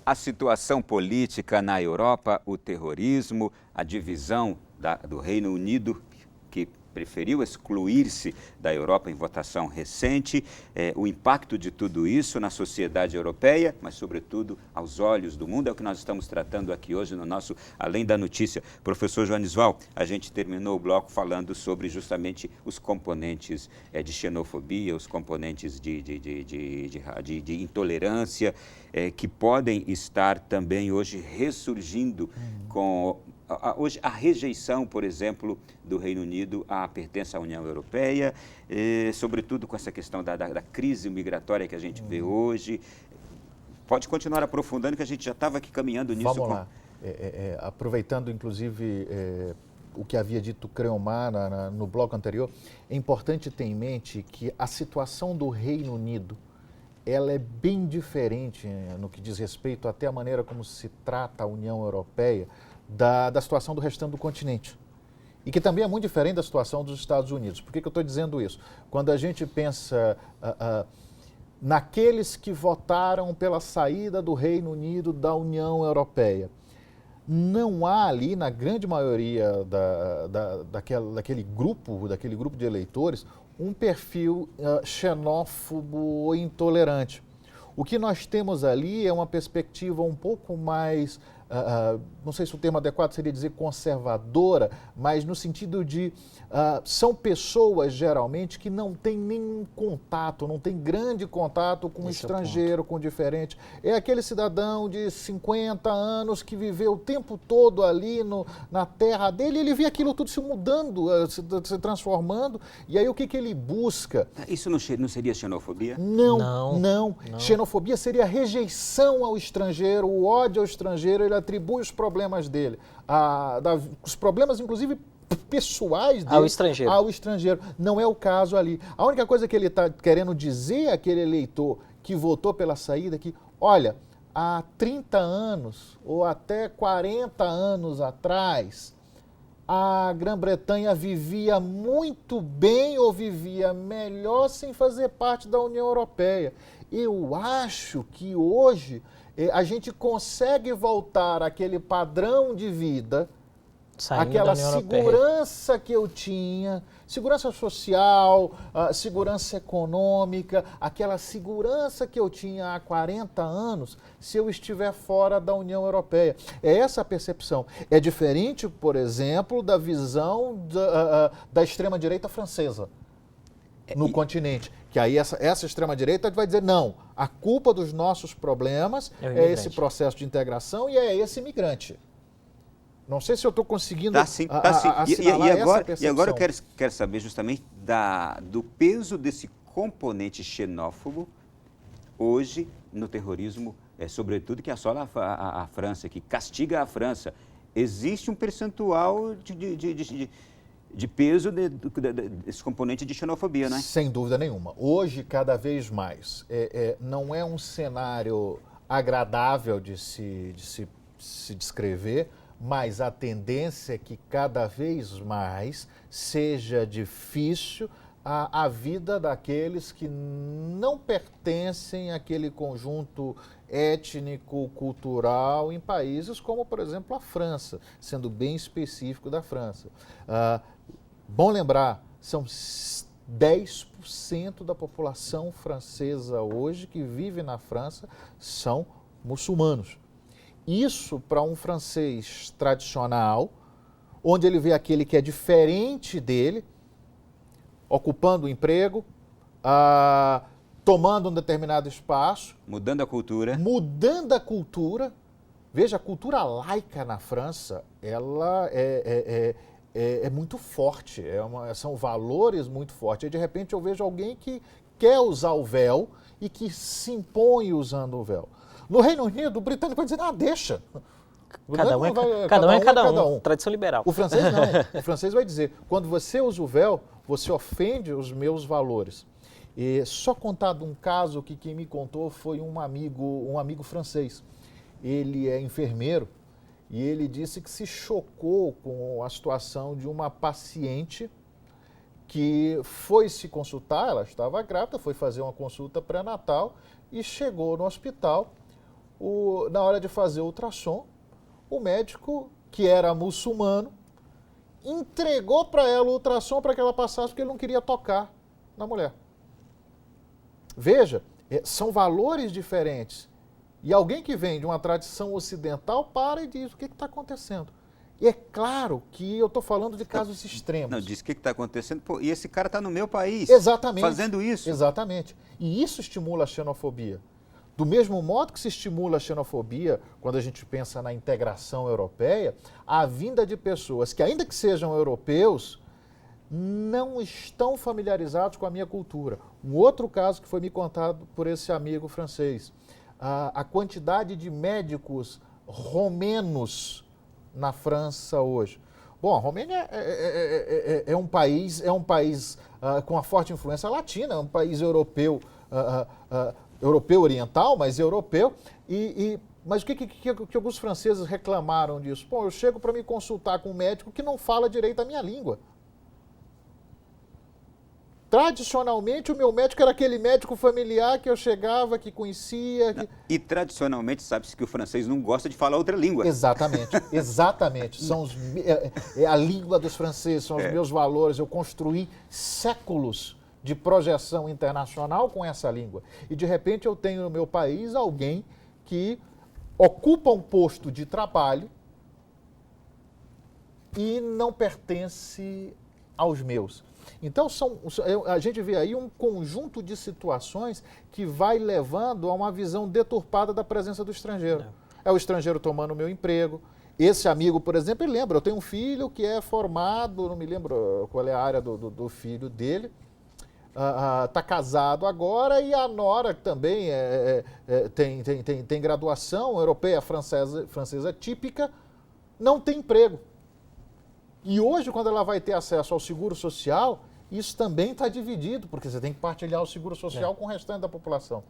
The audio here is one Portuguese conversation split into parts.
a situação política na Europa, o terrorismo, a divisão do Reino Unido, que preferiu excluir-se da Europa em votação recente, o impacto de tudo isso na sociedade europeia, mas, sobretudo, aos olhos do mundo, é o que nós estamos tratando aqui hoje no nosso Além da Notícia. Professor Joanisval, a gente terminou o bloco falando sobre justamente os componentes de xenofobia, os componentes de intolerância, que podem estar também hoje ressurgindo com... Hoje, a rejeição, por exemplo, do Reino Unido à pertença à União Europeia, sobretudo com essa questão da crise migratória que a gente vê hoje. Pode continuar aprofundando, que a gente já estava aqui caminhando nisso. Vamos lá. Aproveitando, inclusive, o que havia dito Creomar no bloco anterior, é importante ter em mente que a situação do Reino Unido ela é bem diferente no que diz respeito até a maneira como se trata a União Europeia da situação do restante do continente. E que também é muito diferente da situação dos Estados Unidos. Por que eu estou dizendo isso? Quando a gente pensa naqueles que votaram pela saída do Reino Unido da União Europeia, não há ali, na grande maioria daquele grupo de eleitores, um perfil xenófobo ou intolerante. O que nós temos ali é uma perspectiva um pouco mais, não sei se o termo adequado seria dizer conservadora, mas no sentido de são pessoas geralmente que não têm nenhum contato, não têm grande contato com o estrangeiro, com o diferente. É aquele cidadão de 50 anos que viveu o tempo todo ali na terra dele, ele vê aquilo tudo se mudando, se transformando, e aí o que ele busca? Isso não seria xenofobia? Não. Xenofobia seria a rejeição ao estrangeiro, o ódio ao estrangeiro, ele atribui os problemas dele, os problemas inclusive pessoais dele ao estrangeiro. Não é o caso ali. A única coisa que ele está querendo dizer àquele eleitor que votou pela saída é que, olha, há 30 anos ou até 40 anos atrás, a Grã-Bretanha vivia muito bem ou vivia melhor sem fazer parte da União Europeia. Eu acho que hoje a gente consegue voltar àquele padrão de vida, aquela segurança que eu tinha, segurança social, segurança econômica, aquela segurança que eu tinha há 40 anos, se eu estiver fora da União Europeia. É essa a percepção. É diferente, por exemplo, da visão da extrema-direita francesa no continente. Que aí essa extrema-direita vai dizer, não, a culpa dos nossos problemas é esse processo de integração e é esse imigrante. Não sei se eu estou conseguindo assinalar essa percepção. E agora eu quero saber justamente do peso desse componente xenófobo hoje no terrorismo, sobretudo que assola a França, que castiga a França. Existe um percentual de peso desse componente de xenofobia, não é? Sem dúvida nenhuma. Hoje, cada vez mais, não é um cenário agradável de se descrever, mas a tendência é que cada vez mais seja difícil a vida daqueles que não pertencem àquele conjunto étnico, cultural em países como, por exemplo, a França, sendo bem específico da França. Bom lembrar, são 10% da população francesa hoje que vive na França são muçulmanos. Isso para um francês tradicional, onde ele vê aquele que é diferente dele, ocupando o emprego, tomando um determinado espaço. Mudando a cultura. Veja, a cultura laica na França, ela é muito forte, são valores muito fortes. E de repente eu vejo alguém que quer usar o véu e que se impõe usando o véu. No Reino Unido, o britânico vai dizer, deixa. Cada um. Tradição liberal. O francês não. O francês vai dizer, quando você usa o véu, você ofende os meus valores. E só contar de um caso que quem me contou foi um amigo francês. Ele é enfermeiro e ele disse que se chocou com a situação de uma paciente que foi se consultar, ela estava grávida, foi fazer uma consulta pré-natal e chegou no hospital. na hora de fazer o ultrassom, o médico, que era muçulmano, entregou para ela o ultrassom para que ela passasse, porque ele não queria tocar na mulher. Veja, são valores diferentes. E alguém que vem de uma tradição ocidental para e diz, o que está acontecendo? E é claro que eu estou falando de casos extremos. Não, diz o que está acontecendo, pô, e esse cara está no meu país. Exatamente. Fazendo isso. Exatamente. E isso estimula a xenofobia. Do mesmo modo que se estimula a xenofobia, quando a gente pensa na integração europeia, a vinda de pessoas que, ainda que sejam europeus, não estão familiarizados com a minha cultura. Um outro caso que foi me contado por esse amigo francês, a quantidade de médicos romenos na França hoje. Bom, a Romênia é um país com uma forte influência latina, é um país europeu, europeu oriental, mas europeu. Mas o que alguns franceses reclamaram disso? Bom, eu chego para me consultar com um médico que não fala direito a minha língua. Tradicionalmente, o meu médico era aquele médico familiar que eu chegava, que conhecia. E tradicionalmente, sabe-se que o francês não gosta de falar outra língua. Exatamente, exatamente. É a língua dos franceses, são os meus valores. Eu construí séculos de projeção internacional com essa língua. E, de repente, eu tenho no meu país alguém que ocupa um posto de trabalho e não pertence aos meus. Então, a gente vê aí um conjunto de situações que vai levando a uma visão deturpada da presença do estrangeiro. É o estrangeiro tomando o meu emprego. Esse amigo, por exemplo, ele lembra, eu tenho um filho que é formado, não me lembro qual é a área do filho dele, está casado agora e a nora também tem graduação europeia, francesa típica, não tem emprego. E hoje, quando ela vai ter acesso ao seguro social, isso também está dividido, porque você tem que partilhar o seguro social com o restante da população.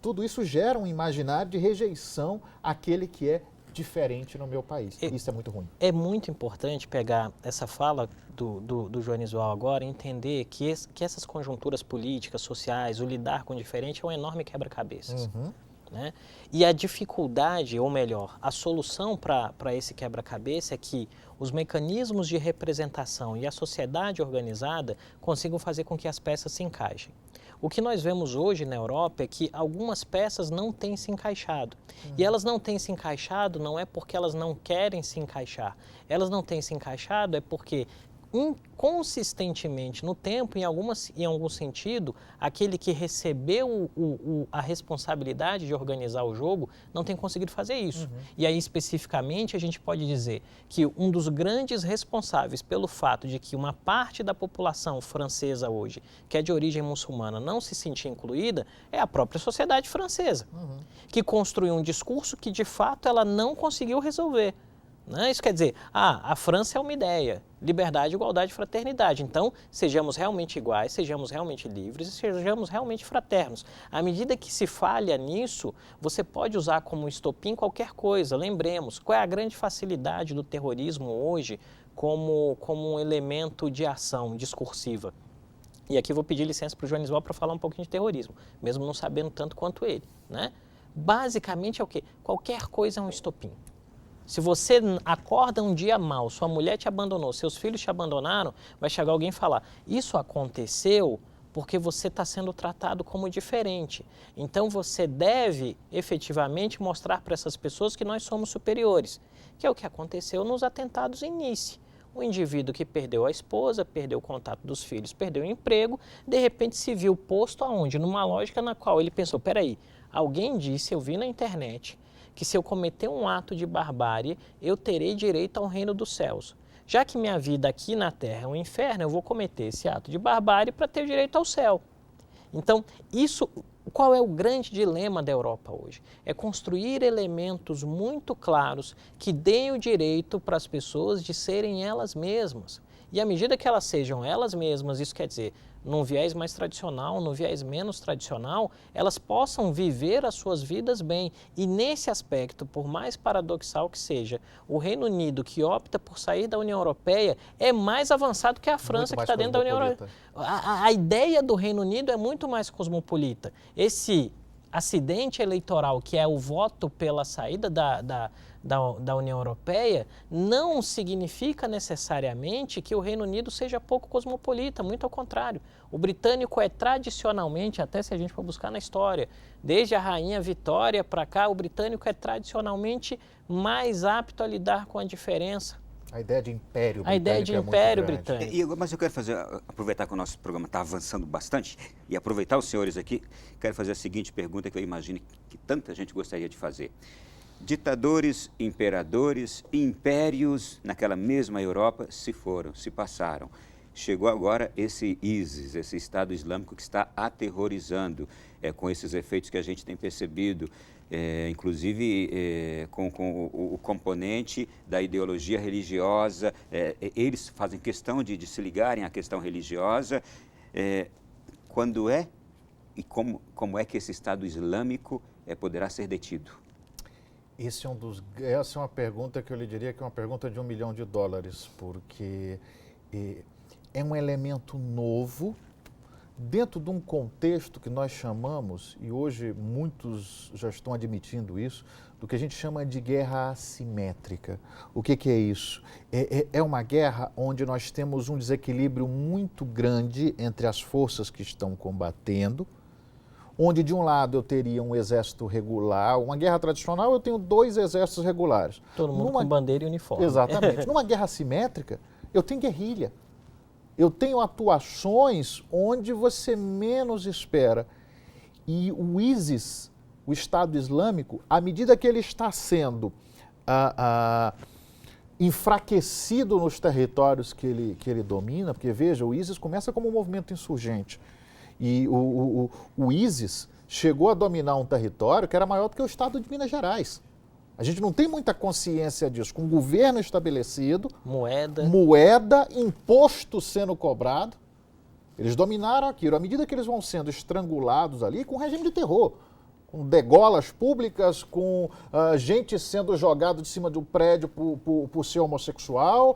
Tudo isso gera um imaginário de rejeição àquele que é diferente no meu país. Isso é muito ruim. É muito importante pegar essa fala do Joanisval agora e entender que essas conjunturas políticas, sociais, o lidar com o diferente é um enorme quebra-cabeças. Uhum. Né? E a dificuldade, ou melhor, a solução para esse quebra-cabeça é que os mecanismos de representação e a sociedade organizada consigam fazer com que as peças se encaixem. O que nós vemos hoje na Europa é que algumas peças não têm se encaixado. E elas não têm se encaixado não é porque elas não querem se encaixar. Elas não têm se encaixado é porque inconsistentemente no tempo, em algum sentido, aquele que recebeu a responsabilidade de organizar o jogo não tem conseguido fazer isso. Uhum. E aí, especificamente, a gente pode dizer que um dos grandes responsáveis pelo fato de que uma parte da população francesa hoje, que é de origem muçulmana, não se sentia incluída, é a própria sociedade francesa, que construiu um discurso que, de fato, ela não conseguiu resolver. Né? Isso quer dizer, a França é uma ideia, liberdade, igualdade e fraternidade. Então, sejamos realmente iguais, sejamos realmente livres e sejamos realmente fraternos. À medida que se falha nisso, você pode usar como estopim qualquer coisa. Lembremos, qual é a grande facilidade do terrorismo hoje como um elemento de ação discursiva? E aqui vou pedir licença para o Joanisval para falar um pouquinho de terrorismo, mesmo não sabendo tanto quanto ele. Né? Basicamente é o quê? Qualquer coisa é um estopim. Se você acorda um dia mal, sua mulher te abandonou, seus filhos te abandonaram, vai chegar alguém e falar, isso aconteceu porque você está sendo tratado como diferente. Então você deve efetivamente mostrar para essas pessoas que nós somos superiores, que é o que aconteceu nos atentados em Nice. O indivíduo que perdeu a esposa, perdeu o contato dos filhos, perdeu o emprego, de repente se viu posto aonde? Numa lógica na qual ele pensou, peraí, alguém disse, eu vi na internet, que se eu cometer um ato de barbárie, eu terei direito ao reino dos céus. Já que minha vida aqui na terra é um inferno, eu vou cometer esse ato de barbárie para ter direito ao céu. Então, qual é o grande dilema da Europa hoje? É construir elementos muito claros que deem o direito para as pessoas de serem elas mesmas. E à medida que elas sejam elas mesmas, isso quer dizer, num viés mais tradicional, num viés menos tradicional, elas possam viver as suas vidas bem. E nesse aspecto, por mais paradoxal que seja, o Reino Unido, que opta por sair da União Europeia, é mais avançado que a França, que está dentro da União Europeia. A ideia do Reino Unido é muito mais cosmopolita. Esse acidente eleitoral, que é o voto pela saída da União Europeia, não significa necessariamente que o Reino Unido seja pouco cosmopolita, muito ao contrário. O britânico é tradicionalmente, até se a gente for buscar na história, desde a Rainha Vitória para cá, o britânico é tradicionalmente mais apto a lidar com a diferença. A ideia de império britânico. A ideia de império britânico. Mas eu quero aproveitar que o nosso programa está avançando bastante e aproveitar os senhores aqui, quero fazer a seguinte pergunta que eu imagino que tanta gente gostaria de fazer. Ditadores, imperadores, impérios naquela mesma Europa se foram, se passaram. Chegou agora esse ISIS, esse Estado Islâmico que está aterrorizando com esses efeitos que a gente tem percebido. Inclusive com o componente da ideologia religiosa, eles fazem questão de se ligarem à questão religiosa. Quando e como é que esse Estado Islâmico poderá ser detido? Essa é uma pergunta que eu lhe diria que é uma pergunta de $1 milhão, porque é um elemento novo dentro de um contexto que nós chamamos, e hoje muitos já estão admitindo isso, do que a gente chama de guerra assimétrica. O que é isso? É uma guerra onde nós temos um desequilíbrio muito grande entre as forças que estão combatendo, onde de um lado eu teria um exército regular, uma guerra tradicional eu tenho 2 exércitos regulares. Todo mundo com bandeira e uniforme. Exatamente. Numa guerra assimétrica, eu tenho guerrilha. Eu tenho atuações onde você menos espera. E o ISIS, o Estado Islâmico, à medida que ele está sendo enfraquecido nos territórios que ele domina, porque veja, o ISIS começa como um movimento insurgente. E o ISIS chegou a dominar um território que era maior do que o estado de Minas Gerais. A gente não tem muita consciência disso. Com o governo estabelecido, moeda, imposto sendo cobrado, eles dominaram aquilo. À medida que eles vão sendo estrangulados ali, com regime de terror, com degolas públicas, com gente sendo jogada de cima de um prédio por ser homossexual,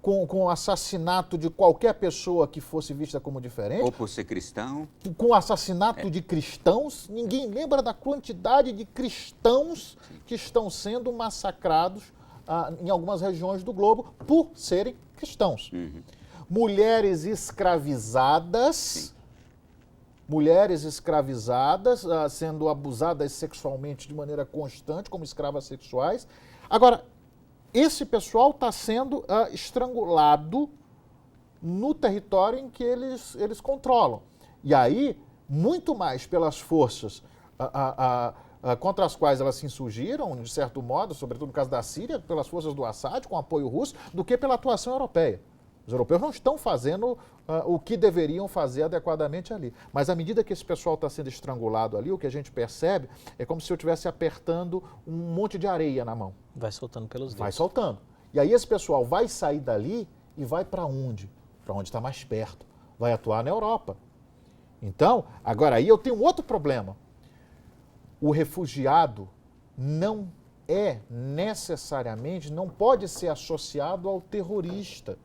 com assassinato de qualquer pessoa que fosse vista como diferente. Ou por ser cristão. Com assassinato de cristãos. Ninguém lembra da quantidade de cristãos que estão sendo massacrados em algumas regiões do globo por serem cristãos. Uhum. Mulheres escravizadas... Sim. Mulheres escravizadas, sendo abusadas sexualmente de maneira constante, como escravas sexuais. Agora, esse pessoal está sendo estrangulado no território em que eles controlam. E aí, muito mais pelas forças contra as quais elas se insurgiram, de certo modo, sobretudo no caso da Síria, pelas forças do Assad, com apoio russo, do que pela atuação europeia. Os europeus não estão fazendo o que deveriam fazer adequadamente ali. Mas à medida que esse pessoal está sendo estrangulado ali, o que a gente percebe é como se eu estivesse apertando um monte de areia na mão. Vai soltando pelos dedos. Vai soltando. E aí esse pessoal vai sair dali e vai para onde? Para onde está mais perto. Vai atuar na Europa. Então, agora aí eu tenho outro problema. O refugiado não não pode ser associado ao terrorista.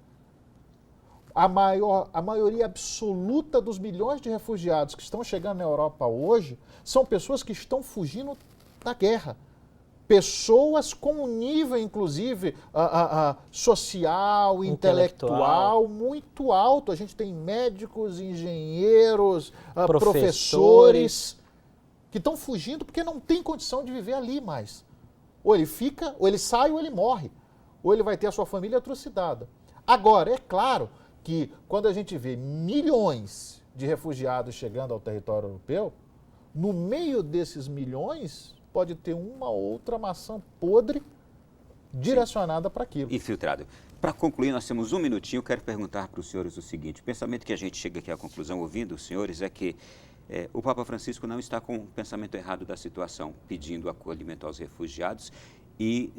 A maioria absoluta dos milhões de refugiados que estão chegando na Europa hoje são pessoas que estão fugindo da guerra. Pessoas com um nível, inclusive, social, intelectual muito alto. A gente tem médicos, engenheiros, professores que estão fugindo porque não tem condição de viver ali mais. Ou ele fica, ou ele sai, ou ele morre. Ou ele vai ter a sua família trucidada. Agora, é claro que quando a gente vê milhões de refugiados chegando ao território europeu, no meio desses milhões pode ter uma ou outra maçã podre direcionada para aquilo. Infiltrado. Para concluir, nós temos um minutinho, eu quero perguntar para os senhores o seguinte, o pensamento que a gente chega aqui à conclusão ouvindo os senhores é que o Papa Francisco não está com o pensamento errado da situação, pedindo acolhimento aos refugiados e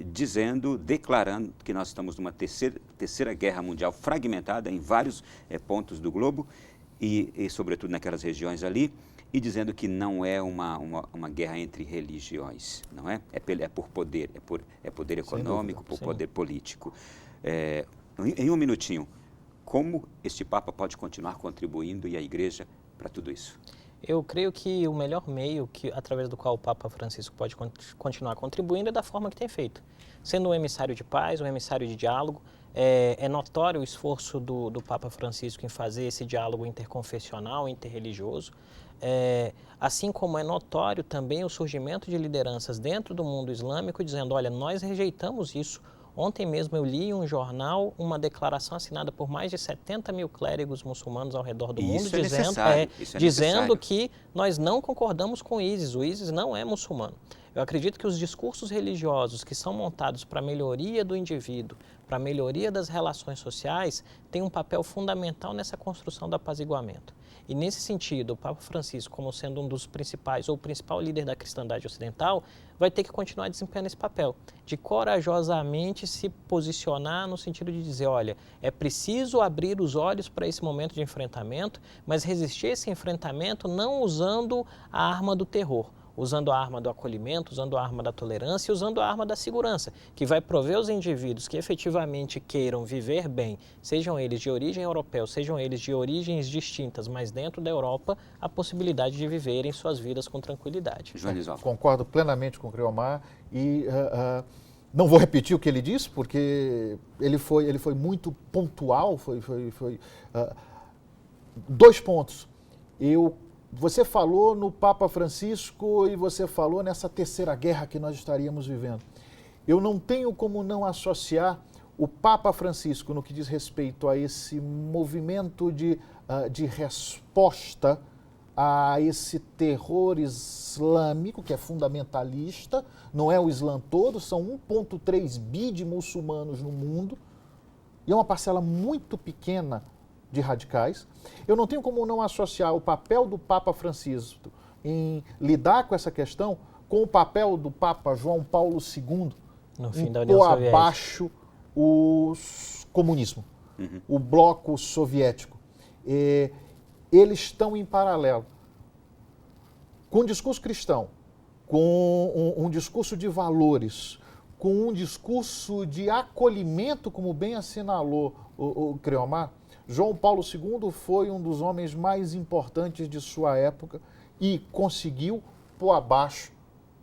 declarando que nós estamos numa terceira guerra mundial fragmentada em vários pontos do globo e sobretudo naquelas regiões ali, e dizendo que não é uma guerra entre religiões, não é? É por poder, é poder econômico, por poder político. Em um minutinho, como este Papa pode continuar contribuindo e a Igreja para tudo isso? Eu creio que o melhor meio através do qual o Papa Francisco pode continuar contribuindo é da forma que tem feito. Sendo um emissário de paz, um emissário de diálogo, é notório o esforço do Papa Francisco em fazer esse diálogo interconfessional, interreligioso, assim como é notório também o surgimento de lideranças dentro do mundo islâmico dizendo, olha, nós rejeitamos isso. Ontem mesmo eu li em um jornal uma declaração assinada por mais de 70 mil clérigos muçulmanos ao redor do mundo, dizendo que nós não concordamos com o ISIS não é muçulmano. Eu acredito que os discursos religiosos que são montados para a melhoria do indivíduo, para a melhoria das relações sociais, têm um papel fundamental nessa construção do apaziguamento. E nesse sentido, o Papa Francisco, como sendo um dos principais ou o principal líder da cristandade ocidental, vai ter que continuar desempenhando esse papel, de corajosamente se posicionar no sentido de dizer, olha, é preciso abrir os olhos para esse momento de enfrentamento, mas resistir a esse enfrentamento não usando a arma do terror, usando a arma do acolhimento, usando a arma da tolerância e usando a arma da segurança, que vai prover os indivíduos que efetivamente queiram viver bem, sejam eles de origem europeia, sejam eles de origens distintas, mas dentro da Europa, a possibilidade de viverem suas vidas com tranquilidade. Concordo plenamente com o Creomar e não vou repetir o que ele disse, porque ele foi muito pontual, dois pontos. Você falou no Papa Francisco e você falou nessa terceira guerra que nós estaríamos vivendo. Eu não tenho como não associar o Papa Francisco no que diz respeito a esse movimento de resposta a esse terror islâmico, que é fundamentalista, não é o Islã todo, são 1,3 bi de muçulmanos no mundo, e é uma parcela muito pequena de radicais. Eu não tenho como não associar o papel do Papa Francisco em lidar com essa questão com o papel do Papa João Paulo II em pôr abaixo o comunismo, o bloco soviético. Eles estão em paralelo. Com um discurso cristão, com um discurso de valores, com um discurso de acolhimento, como bem assinalou o Creomar, João Paulo II foi um dos homens mais importantes de sua época e conseguiu pôr abaixo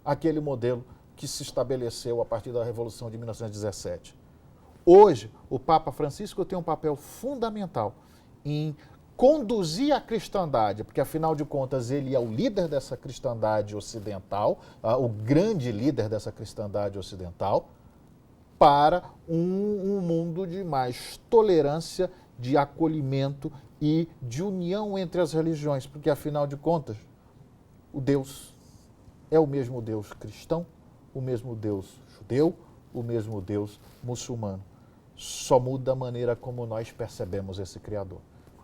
aquele modelo que se estabeleceu a partir da Revolução de 1917. Hoje, o Papa Francisco tem um papel fundamental em conduzir a cristandade, porque afinal de contas ele é o líder dessa cristandade ocidental, o grande líder dessa cristandade ocidental, para um mundo de mais tolerância, de acolhimento e de união entre as religiões, porque afinal de contas o Deus é o mesmo Deus cristão, o mesmo Deus judeu, o mesmo Deus muçulmano. Só muda a maneira como nós percebemos esse Criador.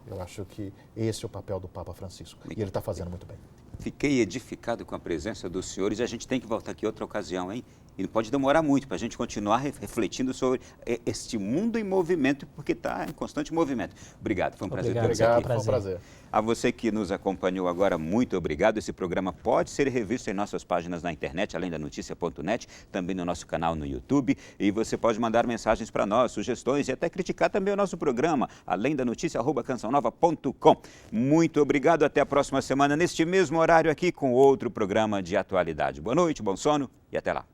Eu acho que esse é o papel do Papa Francisco e ele está fazendo muito bem. Fiquei edificado com a presença dos senhores e a gente tem que voltar aqui outra ocasião, hein? E não pode demorar muito para a gente continuar refletindo sobre este mundo em movimento, porque está em constante movimento. Obrigado, foi um prazer ter você aqui. Foi um prazer. A você que nos acompanhou agora, muito obrigado. Esse programa pode ser revisto em nossas páginas na internet, além da notícia.net, também no nosso canal no YouTube. E você pode mandar mensagens para nós, sugestões e até criticar também o nosso programa, além da notícia@cançãonova.com. Muito obrigado, até a próxima semana, neste mesmo horário aqui, com outro programa de atualidade. Boa noite, bom sono e até lá.